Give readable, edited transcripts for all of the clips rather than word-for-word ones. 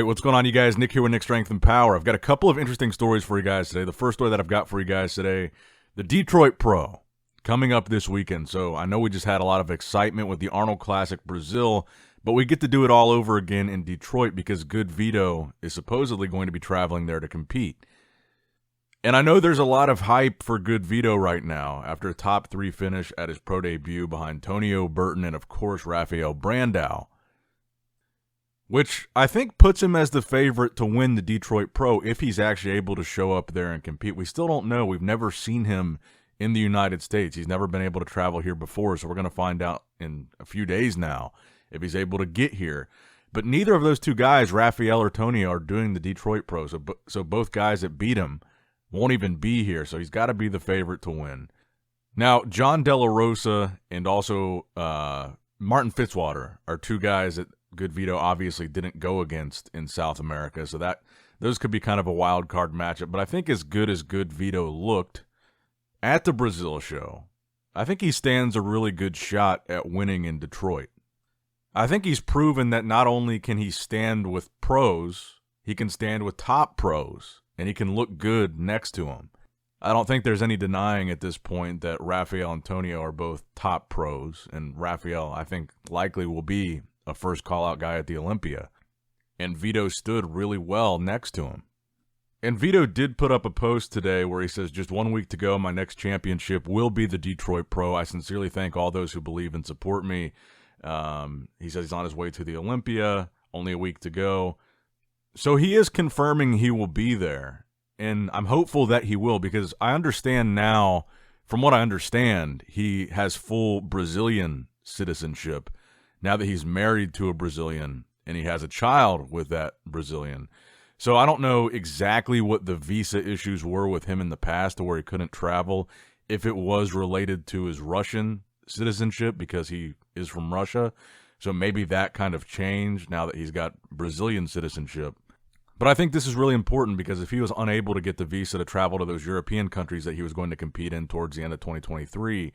what's going on, you guys? Nick here with Nick Strength and Power. I've got a couple of interesting stories for you guys today. The first story that I've got for you guys today, the Detroit Pro, coming up this weekend. So I know we just had a lot of excitement with the Arnold Classic Brazil, but we get to do it all over again in Detroit because GoodVito is supposedly going to be traveling there to compete. And I know there's a lot of hype for GoodVito right now after a top 3 finish at his pro debut behind Tonio Burton and, of course, Rafael Brandao, which I think puts him as the favorite to win the Detroit Pro if he's actually able to show up there and compete. We still don't know. We've never seen him in the United States. He's never been able to travel here before, so we're going to find out in a few days now if he's able to get here. But neither of those two guys, Rafael or Tonio, are doing the Detroit Pro, so both guys that beat him won't even be here, so he's got to be the favorite to win. Now, John De La Rosa and also Martin Fitzwater are two guys that GoodVito obviously didn't go against in South America, so those could be kind of a wild card matchup. But I think as good as GoodVito looked at the Brazil show, I think he stands a really good shot at winning in Detroit. I think he's proven that not only can he stand with pros, he can stand with top pros, and he can look good next to him. I don't think there's any denying at this point that Rafael and Tonio are both top pros, and Rafael, I think, likely will be a first call-out guy at the Olympia. And Vito stood really well next to him. And Vito did put up a post today where he says, just 1 week to go, my next championship will be the Detroit Pro. I sincerely thank all those who believe and support me. He says he's on his way to the Olympia, only a week to go. So he is confirming he will be there. And I'm hopeful that he will, because I understand now, from what I understand, he has full Brazilian citizenship now that he's married to a Brazilian and he has a child with that Brazilian. So I don't know exactly what the visa issues were with him in the past to where he couldn't travel, if it was related to his Russian citizenship because he is from Russia. So maybe that kind of changed now that he's got Brazilian citizenship. But I think this is really important because if he was unable to get the visa to travel to those European countries that he was going to compete in towards the end of 2023,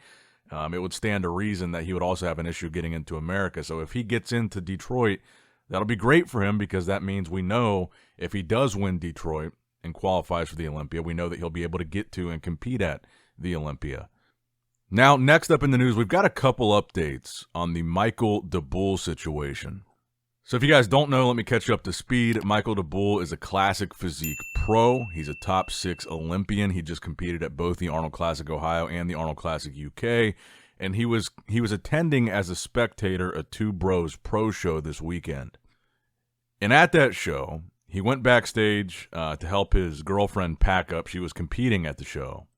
it would stand to reason that he would also have an issue getting into America. So if he gets into Detroit, that'll be great for him because that means we know if he does win Detroit and qualifies for the Olympia, we know that he'll be able to get to and compete at the Olympia. Now, next up in the news, we've got a couple updates on the Michal Daboul situation. So if you guys don't know, let me catch you up to speed. Michal Daboul is a classic physique pro. He's a top 6 Olympian. He just competed at both the Arnold Classic Ohio and the Arnold Classic UK. And he was attending as a spectator a Two Bros Pro show this weekend. And at that show, he went backstage to help his girlfriend pack up. She was competing at the show.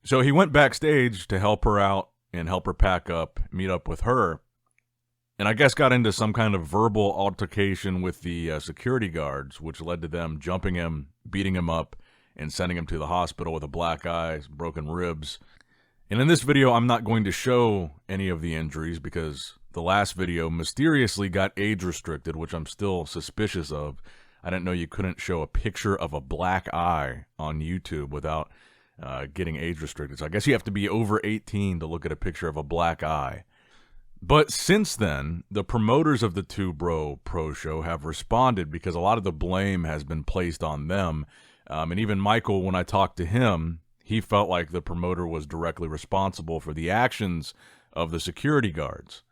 So he went backstage to help her out and help her pack up, meet up with her. And I guess got into some kind of verbal altercation with the security guards, which led to them jumping him, beating him up, and sending him to the hospital with a black eye, broken ribs. And in this video, I'm not going to show any of the injuries because the last video mysteriously got age restricted, which I'm still suspicious of. I didn't know you couldn't show a picture of a black eye on YouTube without getting age restricted. So I guess you have to be over 18 to look at a picture of a black eye. But since then, the promoters of the Two Bro Pro show have responded because a lot of the blame has been placed on them. And even Michal, when I talked to him, he felt like the promoter was directly responsible for the actions of the security guards.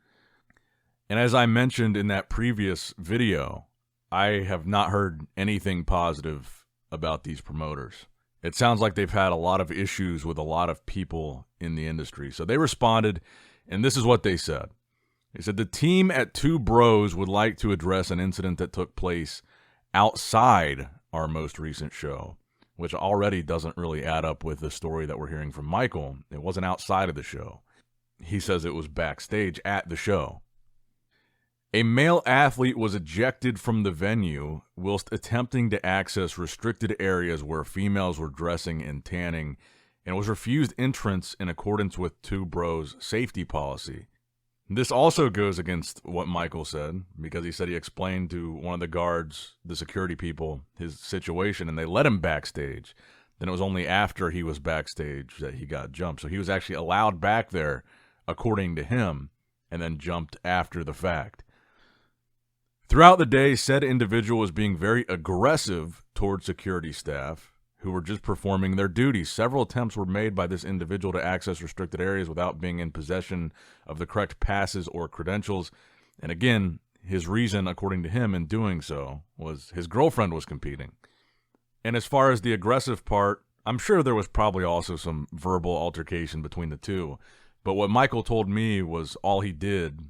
And as I mentioned in that previous video, I have not heard anything positive about these promoters. It sounds like they've had a lot of issues with a lot of people in the industry. So they responded, and this is what they said. They said, the team at Two Bros would like to address an incident that took place outside our most recent show, which already doesn't really add up with the story that we're hearing from Michal. It wasn't outside of the show. He says it was backstage at the show. A male athlete was ejected from the venue whilst attempting to access restricted areas where females were dressing and tanning, and was refused entrance in accordance with Two Bros' safety policy. This also goes against what Michal said, because he said he explained to one of the guards, the security people, his situation, and they let him backstage. Then it was only after he was backstage that he got jumped. So he was actually allowed back there, according to him, and then jumped after the fact. Throughout the day, said individual was being very aggressive toward security staff who were just performing their duties. Several attempts were made by this individual to access restricted areas without being in possession of the correct passes or credentials. And again, his reason, according to him, in doing so was his girlfriend was competing. And as far as the aggressive part, I'm sure there was probably also some verbal altercation between the two. But what Michael told me was all he did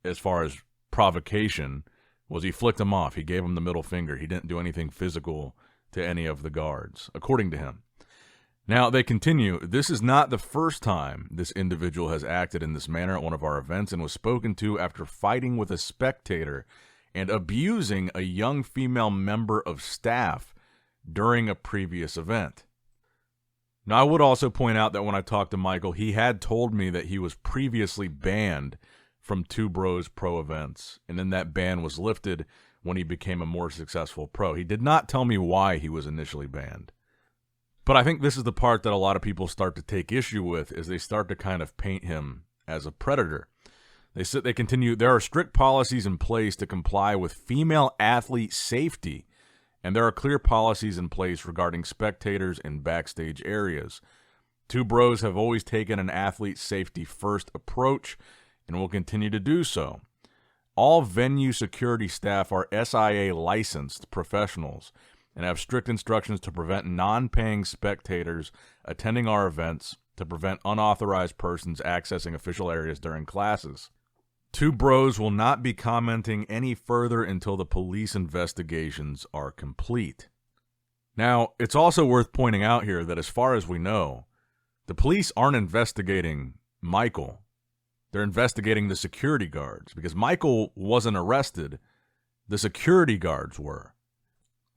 as far as provocation was he flicked him off. He gave him the middle finger. He didn't do anything physical to any of the guards, according to him. Now, they continue, this is not the first time this individual has acted in this manner at one of our events and was spoken to after fighting with a spectator and abusing a young female member of staff during a previous event. Now, I would also point out that when I talked to Michael, he had told me that he was previously banned from Two Bros Pro events, and then that ban was lifted when he became a more successful pro. He did not tell me why he was initially banned. But I think this is the part that a lot of people start to take issue with, is they start to kind of paint him as a predator. They continue, there are strict policies in place to comply with female athlete safety, and there are clear policies in place regarding spectators in backstage areas. Two Bros have always taken an athlete safety first approach and will continue to do so. All venue security staff are SIA licensed professionals and have strict instructions to prevent non-paying spectators attending our events, to prevent unauthorized persons accessing official areas during classes. Two Bros will not be commenting any further until the police investigations are complete. Now, it's also worth pointing out here that as far as we know, the police aren't investigating Michael. They're investigating the security guards, because Michael wasn't arrested. The security guards were.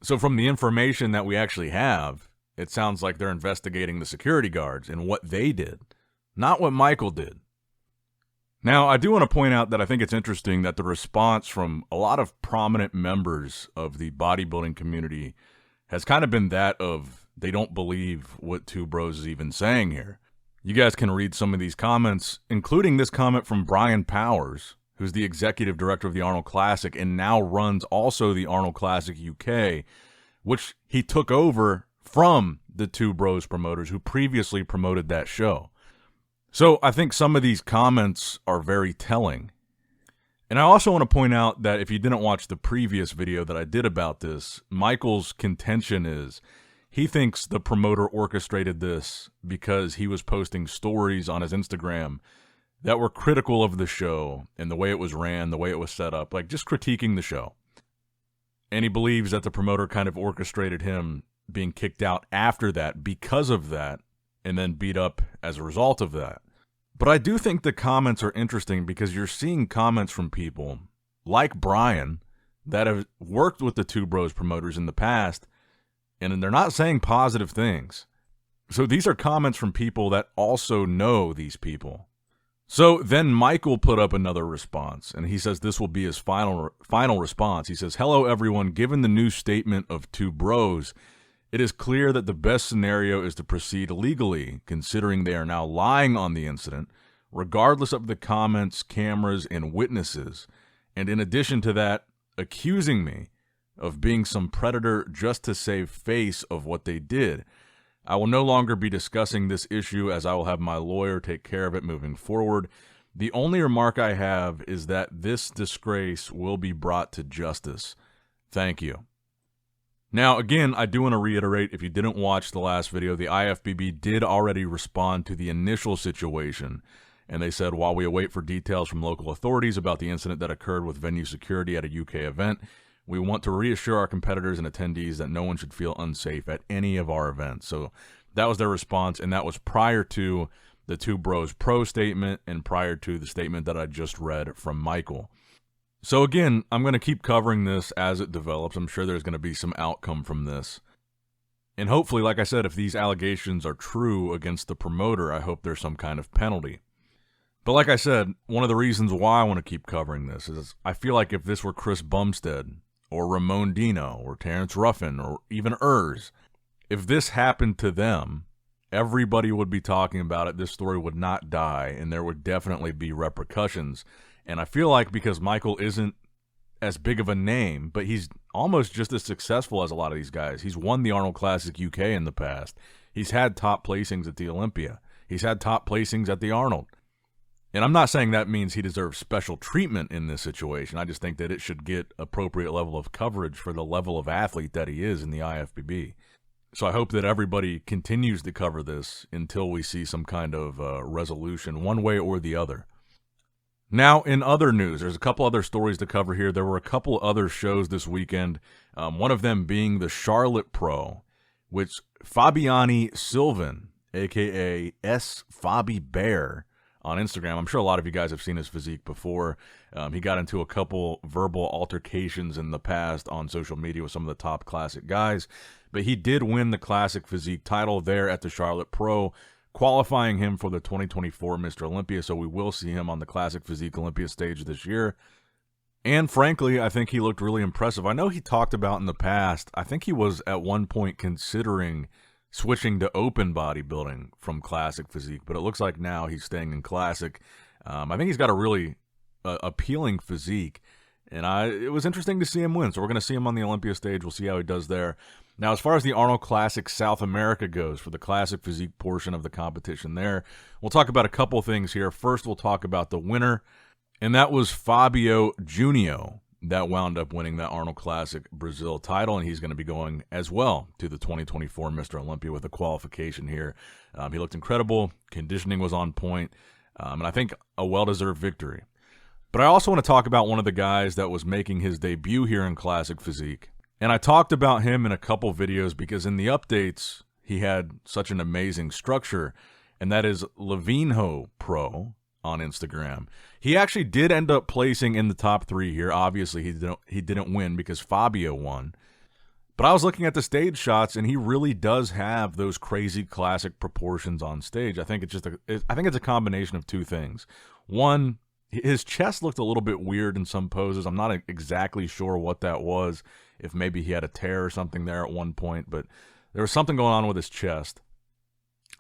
So from the information that we actually have, it sounds like they're investigating the security guards and what they did, not what Michael did. Now, I do want to point out that I think it's interesting that the response from a lot of prominent members of the bodybuilding community has kind of been that of they don't believe what Two Bros is even saying here. You guys can read some of these comments, including this comment from Brian Powers, who's the executive director of the Arnold Classic and now runs also the Arnold Classic UK, which he took over from the Two Bros promoters who previously promoted that show. So I think some of these comments are very telling. And I also want to point out that if you didn't watch the previous video that I did about this, Michael's contention is he thinks the promoter orchestrated this because he was posting stories on his Instagram that were critical of the show and the way it was ran, the way it was set up, like just critiquing the show. And he believes that the promoter kind of orchestrated him being kicked out after that because of that and then beat up as a result of that. But I do think the comments are interesting because you're seeing comments from people like Brian that have worked with the Two Bros promoters in the past, and they're not saying positive things. So these are comments from people that also know these people. So then Michael put up another response, and he says this will be his final response. He says, "Hello everyone, given the new statement of Two Bros, it is clear that the best scenario is to proceed legally, considering they are now lying on the incident, regardless of the comments, cameras, and witnesses, and in addition to that, accusing me of being some predator just to save face of what they did. I will no longer be discussing this issue as I will have my lawyer take care of it moving forward. The only remark I have is that this disgrace will be brought to justice. Thank you." Now, again, I do want to reiterate, if you didn't watch the last video, the IFBB did already respond to the initial situation, and they said, while we await for details from local authorities about the incident that occurred with venue security at a UK event, we want to reassure our competitors and attendees that no one should feel unsafe at any of our events. So that was their response, and that was prior to the Two Bros Pro statement and prior to the statement that I just read from Michael. So again, I'm going to keep covering this as it develops. I'm sure there's going to be some outcome from this. And hopefully, like I said, if these allegations are true against the promoter, I hope there's some kind of penalty. But like I said, one of the reasons why I want to keep covering this is I feel like if this were Chris Bumstead or Ramon Dino or Terrence Ruffin or even Urs, if this happened to them, everybody would be talking about it. This story would not die, and there would definitely be repercussions. And I feel like because Michael isn't as big of a name, but he's almost just as successful as a lot of these guys. He's won the Arnold Classic UK in the past. He's had top placings at the Olympia. He's had top placings at the Arnold. And I'm not saying that means he deserves special treatment in this situation. I just think that it should get appropriate level of coverage for the level of athlete that he is in the IFBB. So I hope that everybody continues to cover this until we see some kind of resolution one way or the other. Now, in other news, there's a couple other stories to cover here. There were a couple other shows this weekend, one of them being the Charlotte Pro, which Fabiani Sylvan, a.k.a. S. Fabi Bear, on Instagram. I'm sure a lot of you guys have seen his physique before. He got into a couple verbal altercations in the past on social media with some of the top classic guys, but he did win the classic physique title there at the Charlotte Pro, qualifying him for the 2024 Mr. Olympia, so we will see him on the classic physique Olympia stage this year. And frankly, I think he looked really impressive. I know he talked about in the past, I think he was at one point considering switching to open bodybuilding from classic physique, but it looks like now he's staying in classic. I think he's got a really appealing physique, and it was interesting to see him win. So we're going to see him on the Olympia stage. We'll see how he does there. Now, as far as the Arnold Classic South America goes, for the classic physique portion of the competition there, we'll talk about a couple things here. First, we'll talk about the winner, and that was Fabio Junio. That wound up winning that Arnold Classic Brazil title, and he's going to be going as well to the 2024 Mr. Olympia with a qualification here. He looked incredible. Conditioning was on point, and I think a well-deserved victory. But I also want to talk about one of the guys that was making his debut here in Classic Physique, and I talked about him in a couple videos because in the updates, he had such an amazing structure, and that is Levinho Pro on Instagram. He actually did end up placing in the top 3 here. Obviously, he didn't win because Fabio won. But I was looking at the stage shots, and he really does have those crazy classic proportions on stage. I think it's a combination of two things. One, his chest looked a little bit weird in some poses. I'm not exactly sure what that was, if maybe he had a tear or something there at one point, but there was something going on with his chest.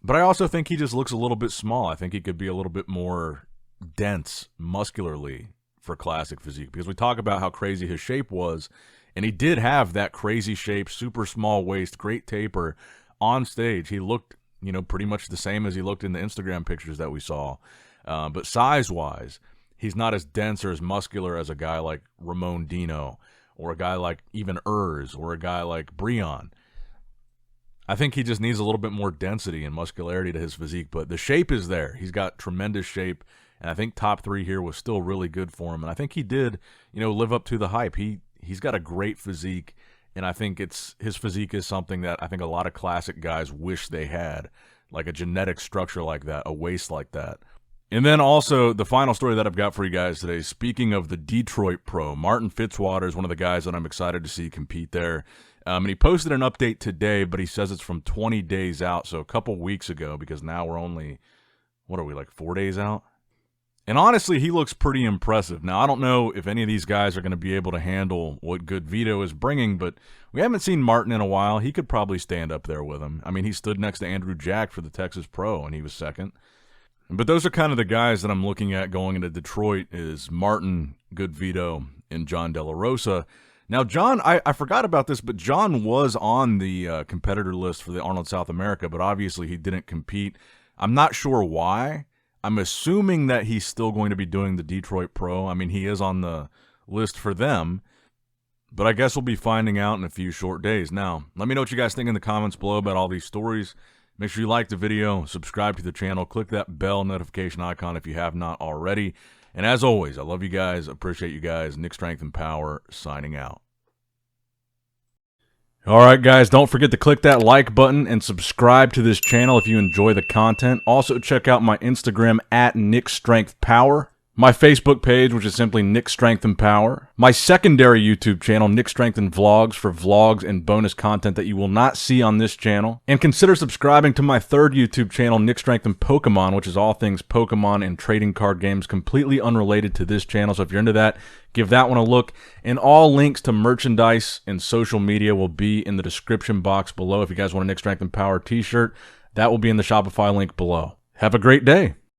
But I also think he just looks a little bit small. I think he could be a little bit more dense muscularly for classic physique, because we talk about how crazy his shape was, and he did have that crazy shape, super small waist, great taper on stage. He looked, pretty much the same as he looked in the Instagram pictures that we saw. But size-wise, he's not as dense or as muscular as a guy like Ramon Dino, or a guy like even Urs, or a guy like Brion. I think he just needs a little bit more density and muscularity to his physique, but the shape is there. He's got tremendous shape, and I think top 3 here was still really good for him, and I think he did, live up to the hype. He's got a great physique, and I think his physique is something that I think a lot of classic guys wish they had, like a genetic structure like that, a waist like that. And then also, the final story that I've got for you guys today, speaking of the Detroit Pro, Martin Fitzwater is one of the guys that I'm excited to see compete there. And he posted an update today, but he says it's from 20 days out, so a couple weeks ago, because now we're only, 4 days out? And honestly, he looks pretty impressive. Now, I don't know if any of these guys are going to be able to handle what GoodVito is bringing, but we haven't seen Martin in a while. He could probably stand up there with him. I mean, he stood next to Andrew Jack for the Texas Pro, and he was second. But those are kind of the guys that I'm looking at going into Detroit, is Martin, GoodVito, and John De La Rosa. Now, John, I forgot about this, but John was on the competitor list for the Arnold South America, but obviously he didn't compete. I'm not sure why. I'm assuming that he's still going to be doing the Detroit Pro. I mean, he is on the list for them, but I guess we'll be finding out in a few short days. Now, let me know what you guys think in the comments below about all these stories. Make sure you like the video, subscribe to the channel, click that bell notification icon if you have not already. And as always, I love you guys, appreciate you guys. Nick Strength and Power signing out. All right, guys, don't forget to click that like button and subscribe to this channel if you enjoy the content. Also, check out my Instagram at NickStrengthPower. My Facebook page, which is simply Nick Strength and Power. My secondary YouTube channel, Nick Strength and Vlogs, for vlogs and bonus content that you will not see on this channel. And consider subscribing to my third YouTube channel, Nick Strength and Pokemon, which is all things Pokemon and trading card games, completely unrelated to this channel. So if you're into that, give that one a look. And all links to merchandise and social media will be in the description box below. If you guys want a Nick Strength and Power t-shirt, that will be in the Shopify link below. Have a great day.